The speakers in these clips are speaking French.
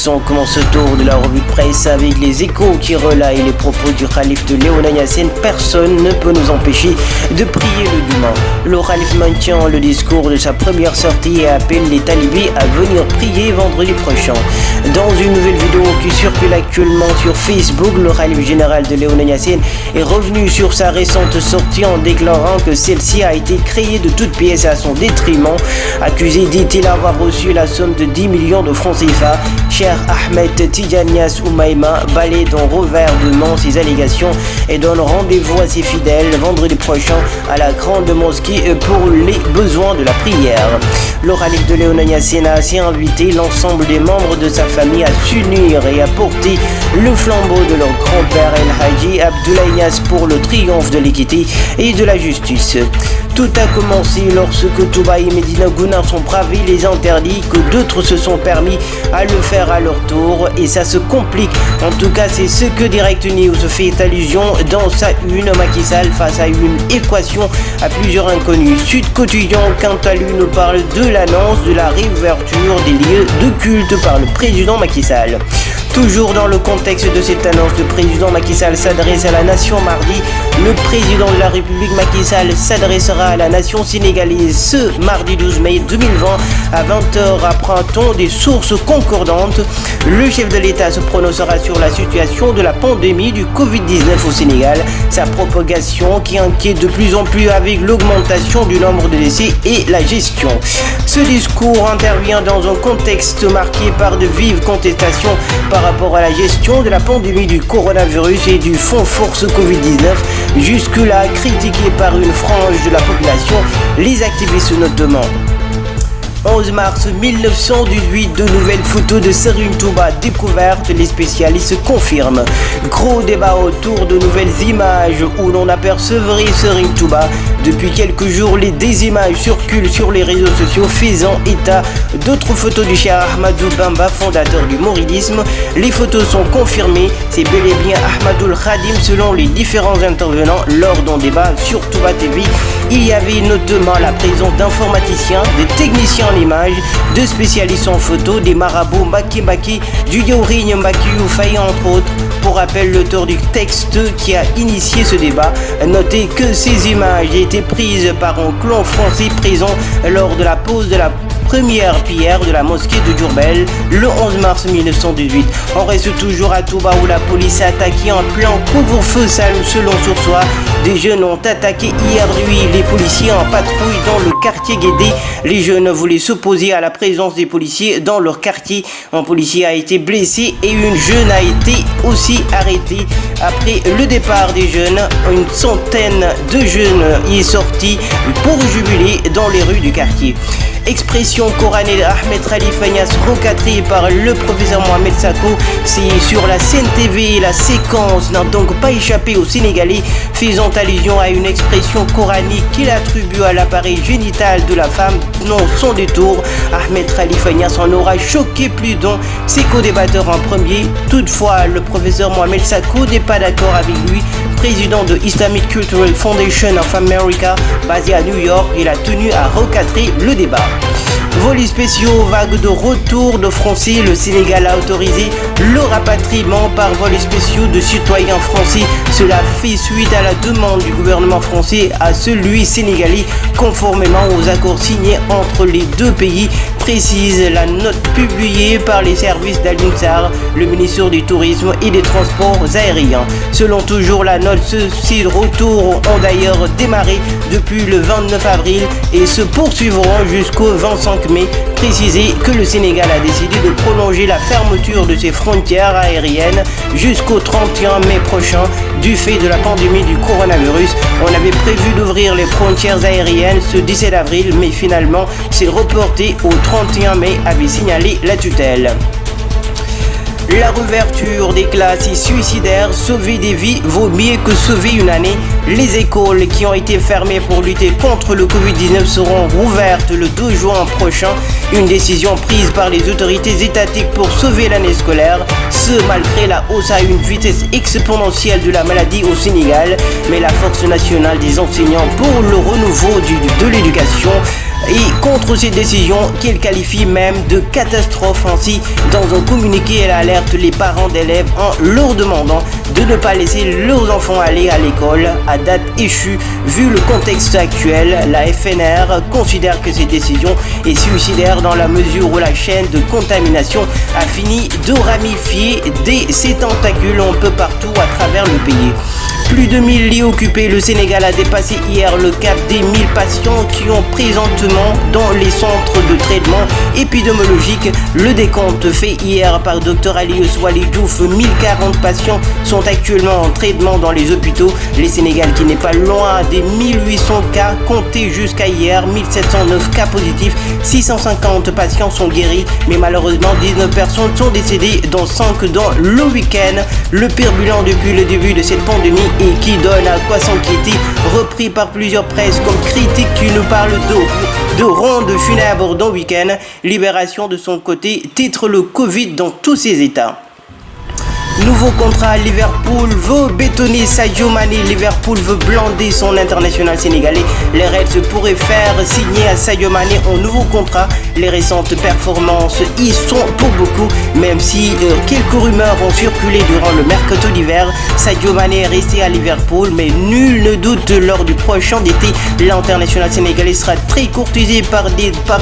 On commence ce tour de la revue de presse avec les échos qui relaient les propos du calife de Léona Niassène. Personne ne peut nous empêcher de prier le Juma. Le calife maintient le discours de sa première sortie et appelle les talibés à venir prier vendredi prochain. Dans une nouvelle vidéo qui circule actuellement sur Facebook, le calife général de Léona Niassène est revenu sur sa récente sortie en déclarant que celle-ci a été créée de toutes pièces à son détriment. Accusé, dit-il, avoir reçu la somme de 10 millions de francs CFA, Cheikh Ahmed Tidjane Niasse Oumaïma balaye d'un revers de main ses allégations et donne rendez-vous à ses fidèles vendredi prochain à la grande mosquée pour les besoins de la prière. Le calife de Léona Niassène a ainsi invité l'ensemble des membres de sa famille à s'unir et à porter le flambeau de leur grand-père El Hadji Abdoulaye Niasse pour le triomphe de l'équité et de la justice. Tout a commencé lorsque Touba et Medina Gouna sont bravé les interdits, que d'autres se sont permis à le faire à leur tour, et ça se complique. En tout cas, c'est ce que Direct News fait allusion dans sa une. Macky Sall face à une équation à plusieurs inconnus. Sud Quotidien, quant à lui, nous parle de l'annonce de la réouverture des lieux de culte par le président Macky Sall. Toujours dans le contexte de cette annonce, le président Macky Sall s'adresse à la nation mardi. Le président de la République Macky Sall s'adressera à la nation sénégalaise ce mardi 12 mai 2020 à 20h, apprend-on des sources concordantes. Le chef de l'État se prononcera sur la situation de la pandémie du Covid-19 au Sénégal, sa propagation qui inquiète de plus en plus avec l'augmentation du nombre de décès et la gestion. Ce discours intervient dans un contexte marqué par de vives contestations par rapport à la gestion de la pandémie du coronavirus et du fonds force Covid-19, jusque-là critiqué par une frange de la population, les activistes notamment. 11 mars 1918, de nouvelles photos de Serigne Touba découvertes, les spécialistes confirment. Gros débat autour de nouvelles images où l'on apercevrait Serigne Touba. Depuis quelques jours, des images circulent sur les réseaux sociaux faisant état d'autres photos du Cheikh Ahmadou Bamba, fondateur du mouridisme. Les photos sont confirmées, c'est bel et bien Ahmadoul Khadim selon les différents intervenants lors d'un débat sur Touba TV. Il y avait notamment la présence d'informaticiens, des techniciens en images, de spécialistes en photo, des marabouts Mbaki, du Yaourigne Mbaki Faye entre autres. Pour rappel, l'auteur du texte qui a initié ce débat notait que ces images étaient prises par un clan français présent lors de la pose de la première pierre de la mosquée de Diourbel le 11 mars 1918. On reste toujours à Touba où la police a attaqué en plein couvre-feu selon Source A. Des jeunes ont attaqué hier nuit les policiers en patrouille dans le quartier Guédé. Les jeunes voulaient s'opposer à la présence des policiers dans leur quartier. Un policier a été blessé et une jeune a été aussi arrêtée. Après le départ des jeunes, une centaine de jeunes y est sortie pour jubiler dans les rues du quartier. Expression coranique d'Ahmed Khalifa Niasse recadrée par le professeur Mohamed Sako. C'est sur la CNTV. La séquence n'a donc pas échappé aux Sénégalais, faisant allusion à une expression coranique qu'il attribue à l'appareil génital de la femme. Non, son détour, Ahmed Khalifa Niasse en aura choqué plus d'un. Ses co-débatteurs en premier. Toutefois, le professeur Mohamed Sako n'est pas d'accord avec lui. Président de Islamic Cultural Foundation of America, basé à New York, il a tenu à recadrer le débat. Volets spéciaux, vague de retour de Français. Le Sénégal a autorisé le rapatriement par volets spéciaux de citoyens français. Cela fait suite à la demande du gouvernement français à celui sénégalais, conformément aux accords signés entre les deux pays, précise la note publiée par les services d'Al-Insar, le ministère du Tourisme et des Transports aériens. Selon toujours la note, ces retours ont d'ailleurs démarré depuis le 29 avril et se poursuivront jusqu'au 25 mai. Préciser que le Sénégal a décidé de prolonger la fermeture de ses frontières aériennes jusqu'au 31 mai prochain du fait de la pandémie du coronavirus. On avait prévu d'ouvrir les frontières aériennes ce 17 avril, mais finalement c'est reporté au 31 mai, avait signalé la tutelle. La réouverture des classes suicidaires, sauver des vies vaut mieux que sauver une année. Les écoles qui ont été fermées pour lutter contre le Covid-19 seront rouvertes le 2 juin prochain. Une décision prise par les autorités étatiques pour sauver l'année scolaire. Ce malgré la hausse à une vitesse exponentielle de la maladie au Sénégal. Mais la Force nationale des enseignants pour le renouveau de l'éducation et contre ces décisions qu'il qualifie même de catastrophe. Ainsi, dans un communiqué, elle alerte les parents d'élèves en leur demandant de ne pas laisser leurs enfants aller à l'école à date échue. Vu le contexte actuel, la FNR considère que cette décision est suicidaire dans la mesure où la chaîne de contamination a fini de ramifier ses tentacules un peu partout à travers le pays. Plus de 1000 lits occupés, le Sénégal a dépassé hier le cap des 1000 patients qui ont présentement dans les centres de traitement épidémiologique. Le décompte fait hier par Dr Ali Ouali Diouf, 1040 patients sont actuellement en traitement dans les hôpitaux. Les Sénégal qui n'est pas loin des 1800 cas comptés jusqu'à hier, 1709 cas positifs, 650 patients sont guéris, mais malheureusement 19 personnes sont décédées, dont 5 dans le week-end. Le pire bilan depuis le début de cette pandémie et qui donne à quoi s'inquiéter, repris par plusieurs presses comme critiques qui nous parlent de ronde funèbre dans le week-end. Libération de son côté titre le Covid dans tous ses états. Nouveau contrat, Liverpool veut bétonner Sadio Mané. Liverpool veut blinder son international sénégalais. Les Reds pourraient faire signer à Sadio Mané un nouveau contrat. Les récentes performances y sont pour beaucoup, même si quelques rumeurs ont circulé durant le mercato d'hiver. Sadio Mané est resté à Liverpool, mais nul ne doute lors du prochain été, l'international sénégalais sera très courtisé par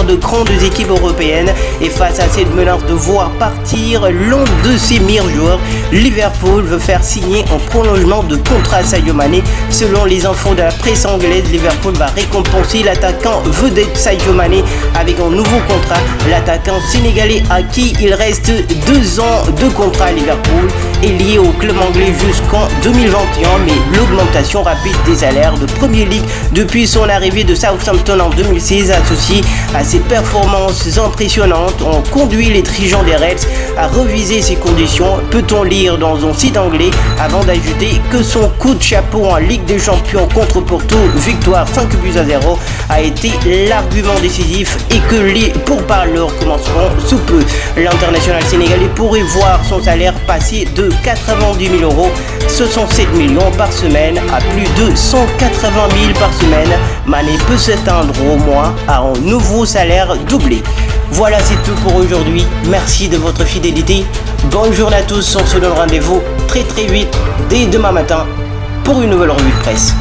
de grandes équipes européennes. Et face à cette menace de voir partir l'un de ses meilleurs joueurs, Liverpool veut faire signer un prolongement de contrat à Sadio Mané. Selon les infos de la presse anglaise, Liverpool va récompenser l'attaquant vedette Sadio Mané avec un nouveau contrat. L'attaquant sénégalais à qui il reste 2 ans de contrat à Liverpool est lié au club anglais jusqu'en 2021, mais l'augmentation rapide des salaires de Premier League depuis son arrivée de Southampton en 2016 associée à ses performances impressionnantes ont conduit les dirigeants des Reds à reviser ses conditions. Peut-on lire dans un site anglais avant d'ajouter que son coup de chapeau en Ligue des Champions contre Porto, victoire 5-0, a été l'argument décisif et que les pourparlers commenceront sous peu. L'international sénégalais pourrait voir son salaire passer de 90 000 euros, 67 millions par semaine, à plus de 180 000 par semaine. Mané peut s'éteindre au moins à un nouveau salaire doublé. Voilà, c'est tout pour aujourd'hui. Merci de votre fidélité. Bonne journée à tous. On se donne rendez-vous très vite dès demain matin pour une nouvelle revue de presse.